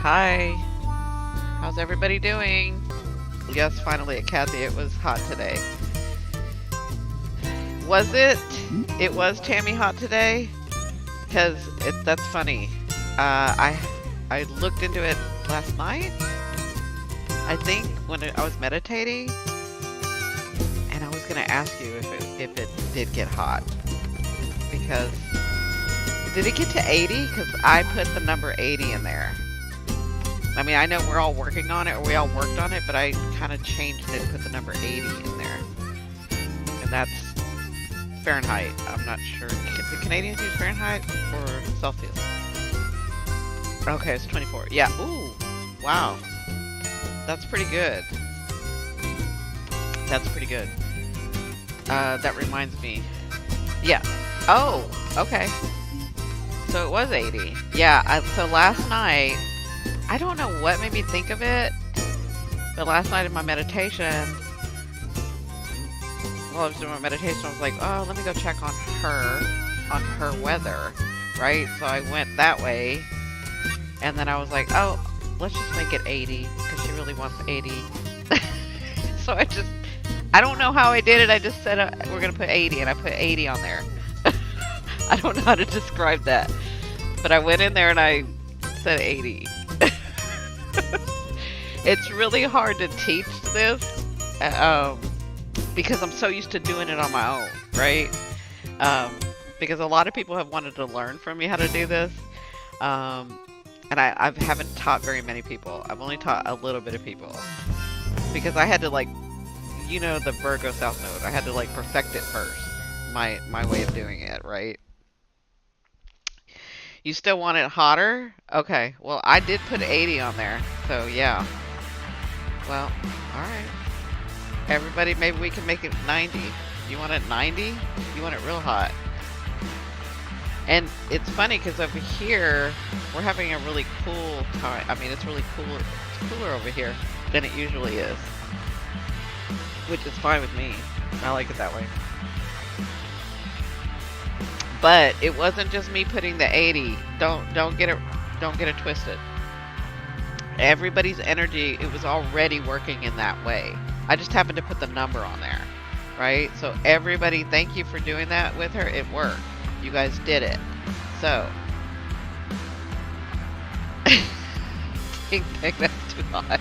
Hi, how's everybody doing? Yes, finally, Kathy, it was hot today. Was it? It was Tammy hot today? Because that's funny. I looked into it last night, I think, when I was meditating, and I was going to ask you if it did get hot. Because, did it get to 80? Because I put the number 80 in there. I mean, I know we're all working on it, or we all worked on it, but I kind of changed it, put the number 80 in there. And that's Fahrenheit. I'm not sure. Do Canadians use Fahrenheit or Celsius? Okay, it's 24. Yeah. Ooh. Wow. That's pretty good. That's pretty good. That reminds me. Yeah. Oh, okay. So it was 80. Yeah, so last night, I don't know what made me think of it, but last night in my meditation, while I was doing my meditation, I was like, oh, let me go check on her weather, right? So I went that way, and then I was like, oh, let's just make it 80, because she really wants 80. So I don't know how I did it, I just said we're going to put 80, and I put 80 on there. I don't know how to describe that, but I went in there and I said 80. It's really hard to teach this because I'm so used to doing it on my own, right? Because a lot of people have wanted to learn from me how to do this, and I haven't taught very many people. I've only taught a little bit of people because I had to, like, you know, the Virgo South Node. I had to, like, perfect it first, my way of doing it, right? You still want it hotter? Okay, well, I did put 80 on there, so yeah. Well, alright. Everybody, maybe we can make it 90. You want it 90? You want it real hot. And it's funny, because over here, we're having a really cool time. I mean, it's really cool. It's cooler over here than it usually is. Which is fine with me. I like it that way. But it wasn't just me putting the 80. Don't get it twisted. Everybody's energy, it was already working in that way. I just happened to put the number on there, right? So everybody, thank you for doing that with her. It worked. You guys did it. So I think that's too hot.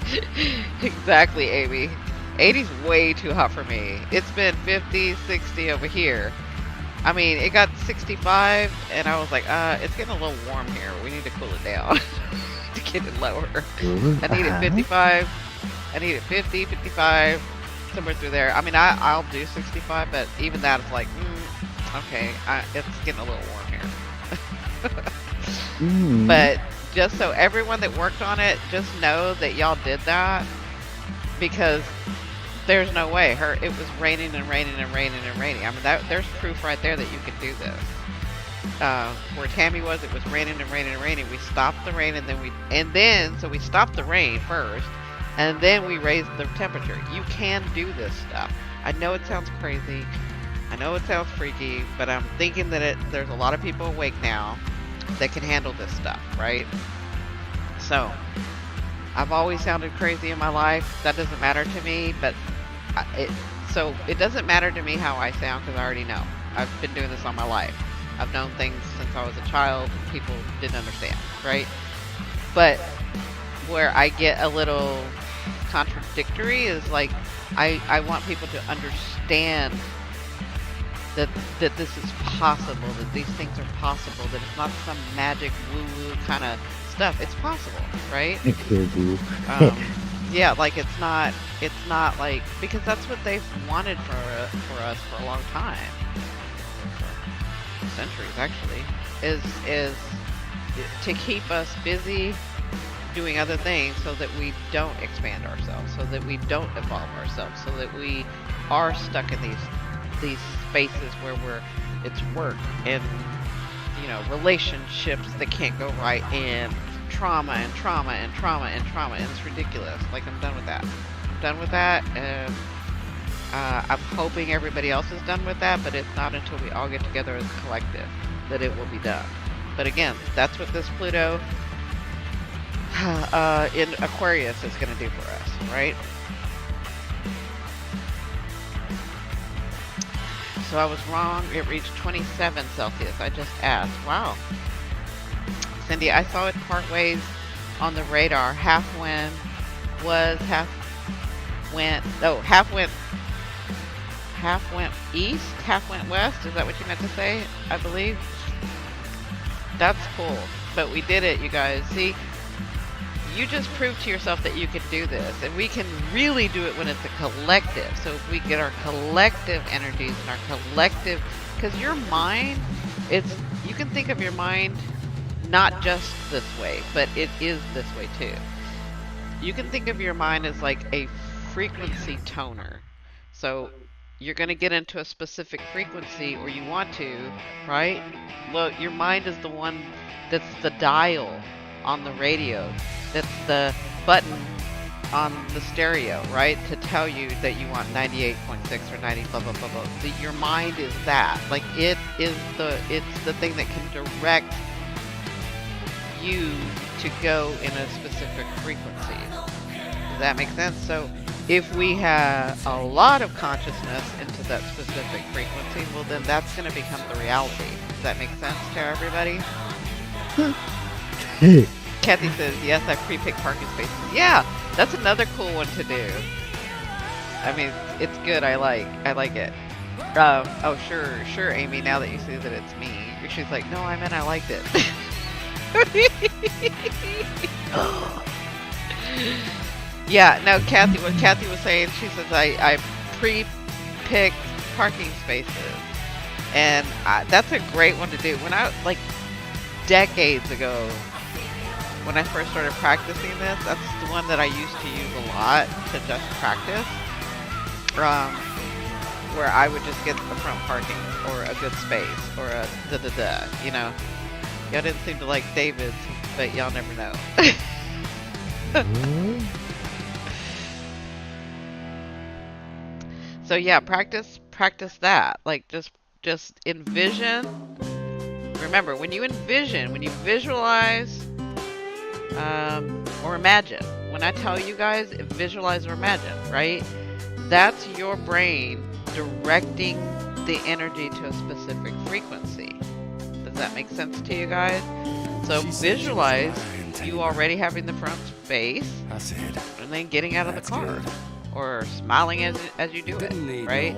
Exactly, Amy. 80's way too hot for me. It's been 50, 60 over here. I mean, it got 65, and I was like, it's getting a little warm here. We need to cool it down to get it lower. I need it 55. I need it 50, 55, somewhere through there. I mean, I'll do 65, but even that is like, okay, it's getting a little warm here. But just so everyone that worked on it, just know that y'all did that, because there's no way. It was raining and raining and raining and raining. I mean, there's proof right there that you can do this. Where Tammy was, it was raining and raining and raining. We stopped the rain, so we stopped the rain first, and then we raised the temperature. You can do this stuff. I know it sounds crazy. I know it sounds freaky, but I'm thinking that there's a lot of people awake now that can handle this stuff, right? So, I've always sounded crazy in my life. That doesn't matter to me, but it doesn't matter to me how I sound, because I already know. I've been doing this all my life. I've known things since I was a child, and people didn't understand, right? But where I get a little contradictory is, like, I want people to understand that this is possible, that these things are possible, that it's not some magic woo-woo kind of stuff. It's possible, right? Yeah, like it's not like, because that's what they've wanted for us for a long time, for centuries actually, is to keep us busy doing other things so that we don't expand ourselves, so that we don't evolve ourselves, so that we are stuck in these spaces where it's work and, you know, relationships that can't go right, and trauma and trauma and trauma and trauma, and it's ridiculous. Like, I'm done with that. I'm done with that, and I'm hoping everybody else is done with that, but it's not until we all get together as a collective that it will be done. But again, that's what this Pluto in Aquarius is going to do for us, right? So I was wrong. It reached 27 Celsius. I just asked. Wow. Cindy, I saw it part ways on the radar. Half went east, half went west. Is that what you meant to say? I believe. That's cool. But we did it, you guys. See, you just proved to yourself that you can do this, and we can really do it when it's a collective. So if we get our collective energies and our collective, because your mind, you can think of your mind not just this way, but it is this way too. You can think of your mind as like a frequency toner. So you're going to get into a specific frequency, or you want to, right? Well, your mind is the one that's the dial on the radio. That's the button on the stereo, right? To tell you that you want 98.6 or 90 blah blah blah blah. Your mind is that. Like it's the thing that can direct you to go in a specific frequency. Does that make sense? So if we have a lot of consciousness into that specific frequency, well then that's going to become the reality. Does that make sense to everybody? Kathy says, yes, I pre-picked parking spaces. Yeah, that's another cool one to do. I mean, it's good. I like it. Oh, sure, Amy, now that you see that it's me. She's like, no, I meant I liked it. Yeah, no, Kathy, what Kathy was saying, she says, I pre-picked parking spaces. And that's a great one to do. When I, like, decades ago, when I first started practicing this, that's the one that I used to use a lot to just practice. Where I would just get the front parking or a good space or a da-da-da, you know. Y'all didn't seem to like David's, but y'all never know. So yeah, practice that. Like just envision. Remember, when you envision, when you visualize, or imagine. When I tell you guys, visualize or imagine, right? That's your brain directing the energy to a specific frequency. Does that make sense to you guys? So visualize you already having the front space and then getting out of the car. Or smiling as you do it, right?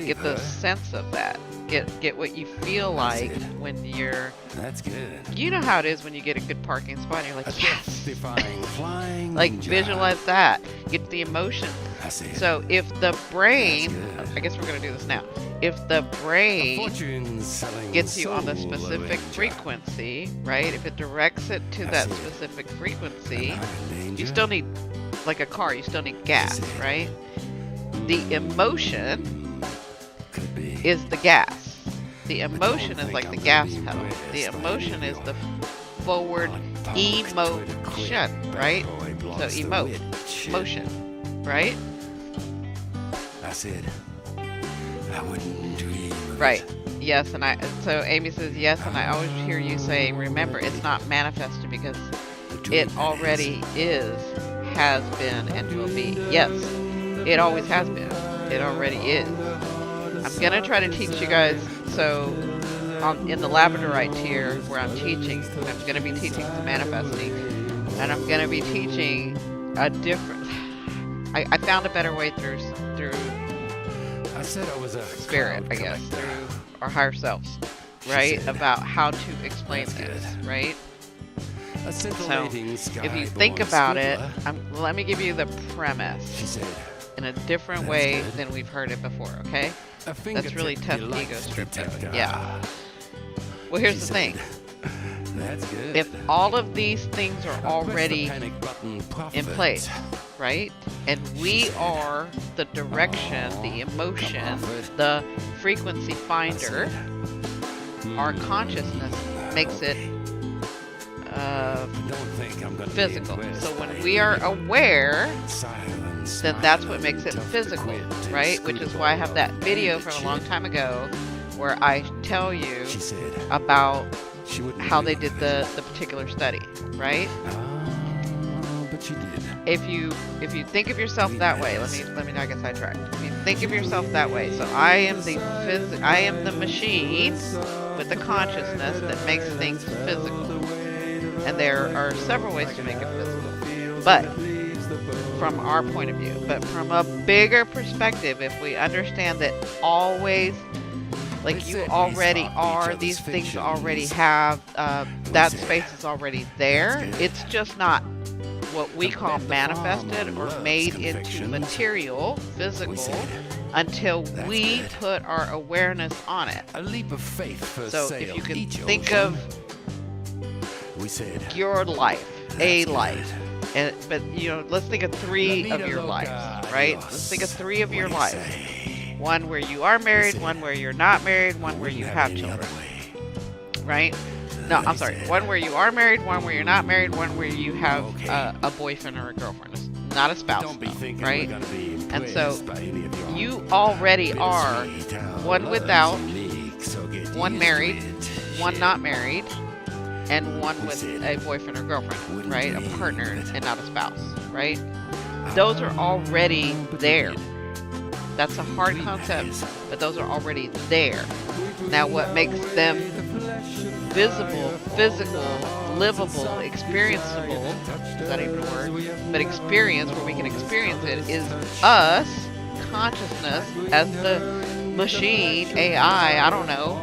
Get the sense of that. Get what you feel like when you're... That's good. You know how it is when you get a good parking spot and you're like, yes! Like, visualize that. Get the emotion. So if the brain... I guess we're going to do this now. If the brain gets you on the specific frequency, right? If it directs it to that specific frequency, you still need... Like a car, you still need gas, right? The emotion is the gas. The emotion is like the gas pedal. The emotion is the forward emotion, right? So emote, motion, right? That's it. I wouldn't dream. Right. Yes, so Amy says yes, and I always hear you say, remember, it's not manifested because it already is. Has been and will be. Yes, it always has been. It already is. I'm going to try to teach you guys, so in the labradorite tier where I'm teaching, I'm going to be teaching some manifesting, and I'm going to be teaching a different... I found a better way through I said I was a spirit, I guess, through our higher selves, right? About how to explain this, right? So, if you think about it, let me give you the premise in a different way than we've heard it before, okay? That's really tough ego strip though. Yeah. Well, here's the thing. If all of these things are already in place, right? And we are the direction, the emotion, the frequency finder, our consciousness makes it physical. So when we are aware, then that's what makes it physical, right? Which is why I have that video from a long time ago where I tell you about how they did the particular study, right? what you did. if you think of yourself that way, let me not get sidetracked. If you think of yourself that way, so I am the machine with the consciousness that makes things physical, and there are several ways to make it physical, but from our point of view. But from a bigger perspective, if we understand that always, like you already are, these things already have, that space is already there. It's just not what we call manifested or made into material, physical, until we put our awareness on it. A leap of faith for So sale. if you can Each think ocean. of We said, your life, a that's life, and but let's think of La three vida of your loca, lives, right? Dios. Let's think of three of your What do you lives. say? One where you are married, Listen, one where you're not married, one where Wouldn't you have have it any children, other way. right? No, Let I'm me sorry. say it. One where you are married, one where you're not married, one where you have Okay. a boyfriend or a girlfriend. It's not a spouse, Don't be though, thinking right? we're gonna be And so, impressed by any of your You already are bittersweet how one love's without, unique, so get one used married, to it. one Shit. not married, and one We with said, a boyfriend or girlfriend, wouldn't right? A dream partner that- and not a spouse, right? Those are already there. That's a hard concept, but those are already there. Now, what makes them visible, physical, livable, experienceable, is that even a word? But experience, where we can experience it, is us, consciousness, as the machine, AI, I don't know,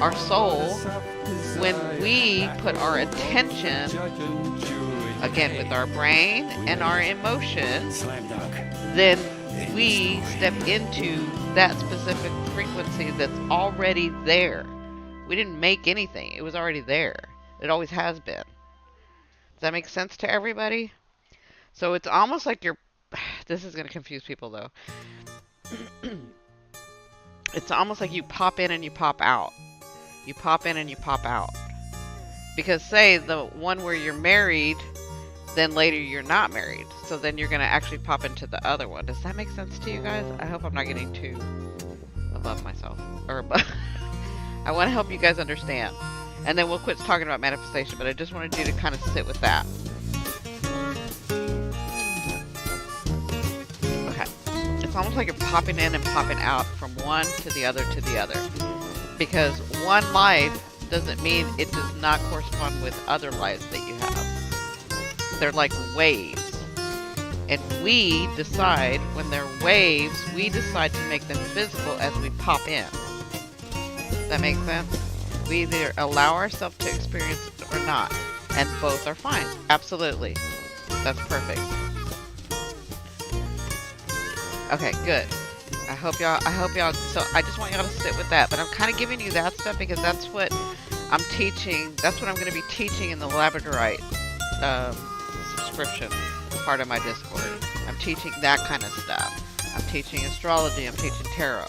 our soul, when we put our attention, again, with our brain and our emotion, Slam dunk. then we step into that specific frequency that's already there. We didn't make anything. It was already there. It always has been. Does that make sense to everybody? So it's almost like you're... This is going to confuse people, though. It's almost like you pop in and you pop out. You pop in and you pop out. Because say the one where you're married, then later you're not married. So then you're going to actually pop into the other one. Does that make sense to you guys? I hope I'm not getting too above myself. Or above. I want to help you guys understand. And then we'll quit talking about manifestation, but I just wanted you to kind of sit with that. Okay. It's almost like you're popping in and popping out from one to the other to the other. Because one life doesn't mean it does not correspond with other lives that you have. They're like waves. And we decide, when they're waves, we decide to make them physical as we pop in. Does that make sense? We either allow ourselves to experience it or not. And both are fine. Absolutely. That's perfect. Okay, good. I hope y'all, so I just want y'all to sit with that. But I'm kind of giving you that stuff because that's what I'm teaching. That's what I'm going to be teaching in the Labradorite subscription part of my Discord. I'm teaching that kind of stuff. I'm teaching astrology. I'm teaching tarot.